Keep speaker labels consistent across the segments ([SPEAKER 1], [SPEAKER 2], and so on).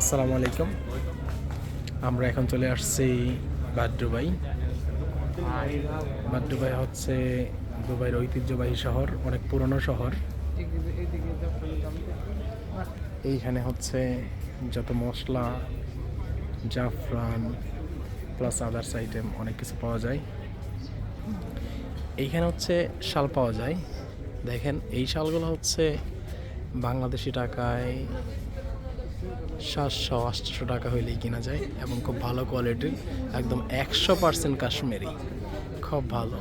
[SPEAKER 1] আসসালামু আলাইকুম। আমরা এখন চলে আসছি বাদ-দুবাই। বাদ-দুবাই হচ্ছে দুবাইয়ের ঐতিহ্যবাহী শহর, অনেক পুরনো শহর। এইখানে হচ্ছে যত মশলা, জাফরান প্লাস আদার্স আইটেম অনেক কিছু পাওয়া যায়। এইখানে হচ্ছে শাল পাওয়া যায়। দেখেন এই শালগুলো হচ্ছে বাংলাদেশি টাকায় 700-800 টাকা হইলেই কেনা যায় এবং খুব ভালো কোয়ালিটির, একদম 100% কাশ্মীরি, খুব ভালো।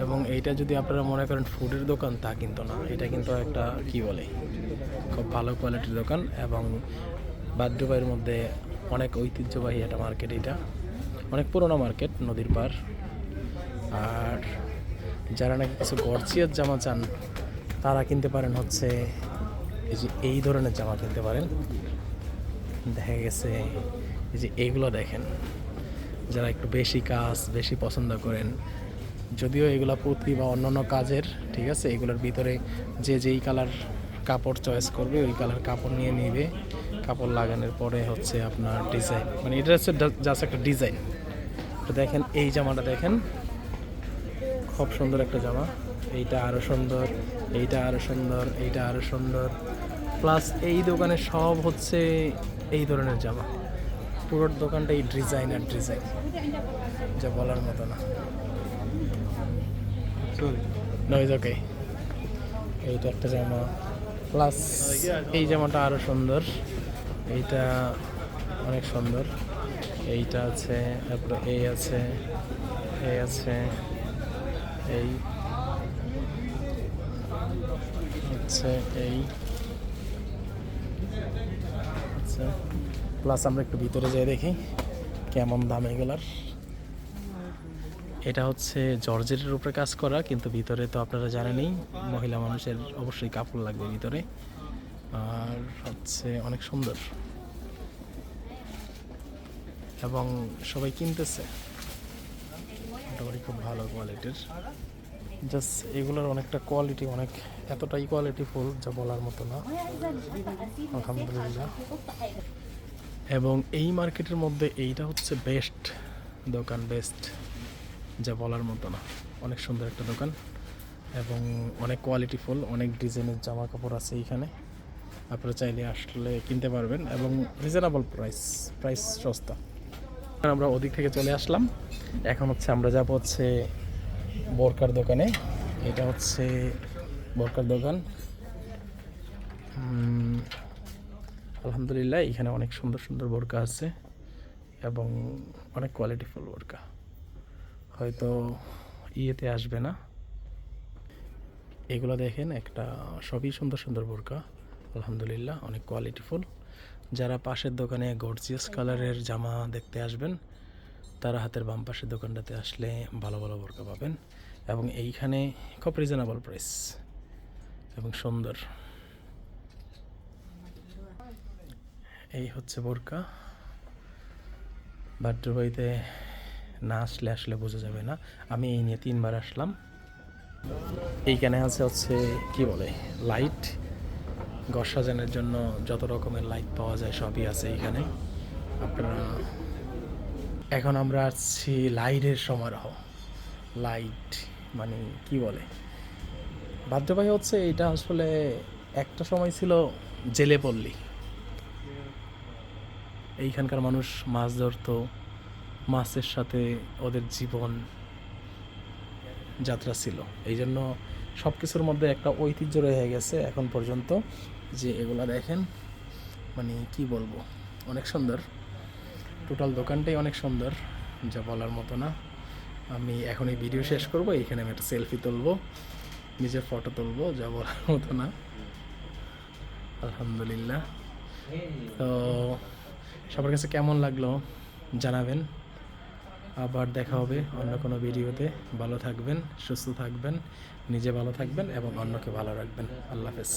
[SPEAKER 1] এবং এইটা যদি আপনারা মনে করেন ফুডের দোকান, তা কিন্তু না, এটা কিন্তু একটা কি বলে, খুব ভালো কোয়ালিটির দোকান। এবং বাদ-দুবাইয়ের মধ্যে অনেক ঐতিহ্যবাহী একটা মার্কেট, এটা অনেক পুরোনো মার্কেট, নদীর পার। আর যারা নাকি কিছু গর্জিয়াস জামা চান তারা কিনতে পারেন হচ্ছে এই যে এই ধরনের জামা কিনতে পারেন। দেখা গেছে এই যে এইগুলো দেখেন, যারা একটু বেশি কাজ বেশি পছন্দ করেন, যদিও এগুলো পুঁতি বা অন্যান্য কাজের, ঠিক আছে, এগুলোর ভিতরে যে যেই কালার কাপড় চয়েস করবে ওই কালার কাপড় নিয়ে নিবে। কাপড় লাগানোর পরে হচ্ছে আপনার ডিজাইন, মানে এটা হচ্ছে জাস্ট একটা ডিজাইন। তো দেখেন এই জামাটা দেখেন, খুব সুন্দর একটা জামা। এইটা আরও সুন্দর, এইটা আরও সুন্দর, এইটা আরও সুন্দর। প্লাস এই দোকানে সব হচ্ছে এই ধরনের জামা। পুরো দোকানটাই ডিজাইন আর ডিজাইন, যা বলার মতো না। নইজ ওকে। এইটা একটা জামা, প্লাস এই জামাটা আরও সুন্দর, এইটা অনেক সুন্দর। এইটা আছে, তারপরে এই আছে, এই আছে, এই হচ্ছে এই আচ্ছা। প্লাস আমরা একটু ভিতরে যাই দেখি কেমন দাম এগুলার। এটা হচ্ছে জর্জেটের উপরে কাজ করা, কিন্তু ভিতরে তো আপনারা জানেনই মহিলা মানুষের অবশ্যই কাপড় লাগবে ভিতরে। আর হচ্ছে অনেক সুন্দর এবং সবাই কিনতেছে, মোটামুটি খুব ভালো কোয়ালিটির। জাস্ট এগুলোর অনেকটা কোয়ালিটি, অনেক এতটাই কোয়ালিটিফুল যা বলার মতো না, আলহামদুলিল্লাহ। এবং এই মার্কেটের মধ্যে এইটা হচ্ছে বেস্ট দোকান, বেস্ট যা বলার মতো না। অনেক সুন্দর একটা দোকান এবং অনেক কোয়ালিটিফুল, অনেক ডিজাইনের জামা কাপড় আছে এইখানে। আপনারা চাইলে আসলে কিনতে পারবেন এবং রিজনেবল প্রাইস সস্তা। আমরা ওদিক থেকে চলে আসলাম, এখন হচ্ছে আমরা যাব হচ্ছে বোরকার দোকানে। এটা হচ্ছে বোরকার দোকান। আলহামদুলিল্লাহ, এখানে অনেক সুন্দর সুন্দর বোরকা আছে এবং অনেক কোয়ালিটিফুল বোরকা, হয়তো ইয়েতে আসবে না। এগুলো দেখেন, একটা সবই সুন্দর সুন্দর বোরকা, আলহামদুলিল্লাহ অনেক কোয়ালিটিফুল। যারা পাশের দোকানে গর্জিয়াস কালারের জামা দেখতে আসবেন, তারা হাতের বাম পাশের দোকানটাতে আসলে ভালো ভালো বোরকা পাবেন এবং এইখানে খুব রিজনেবল প্রাইস এবং সুন্দর। এই হচ্ছে বোরকা। বাদ-দুবাইতে না আসলে আসলে বোঝা যাবে না। আমি এই নিয়ে 3বার আসলাম। এইখানে হচ্ছে কি বলে, লাইট, ঘর সাজানোর জন্য যত রকমের লাইট পাওয়া যায় সবই আছে এইখানে। আপনারা, এখন আমরা আসছি লাইটের সমারোহ। লাইট মানে কি বলে, বাদ-দুবাই হচ্ছে এটা আসলে একটা সময় ছিল জেলে পল্লী। এইখানকার মানুষ মাছ ধরতো, মাছের সাথে ওদের জীবন যাত্রা ছিল। এই জন্য সব কিছুর মধ্যে একটা ঐতিহ্য রয়ে গেছে এখন পর্যন্ত। যে এগুলা দেখেন, মানে কি বলবো, অনেক সুন্দর। টোটাল দোকানটাই অনেক সুন্দর, যা বলার মতো না। আমি এখন এই ভিডিও শেষ করব, এইখানে আমি একটা সেলফি তুলবো, নিজের ফটো তুলবো, যা বলার মতো না। আলহামদুলিল্লাহ। তো সবার কাছে কেমন লাগলো জানাবেন। আবার দেখা হবে অন্য কোনো ভিডিওতে। ভালো থাকবেন, সুস্থ থাকবেন, নিজে ভালো থাকবেন এবং অন্যকে ভালো রাখবেন। আল্লাহ হাফেজ।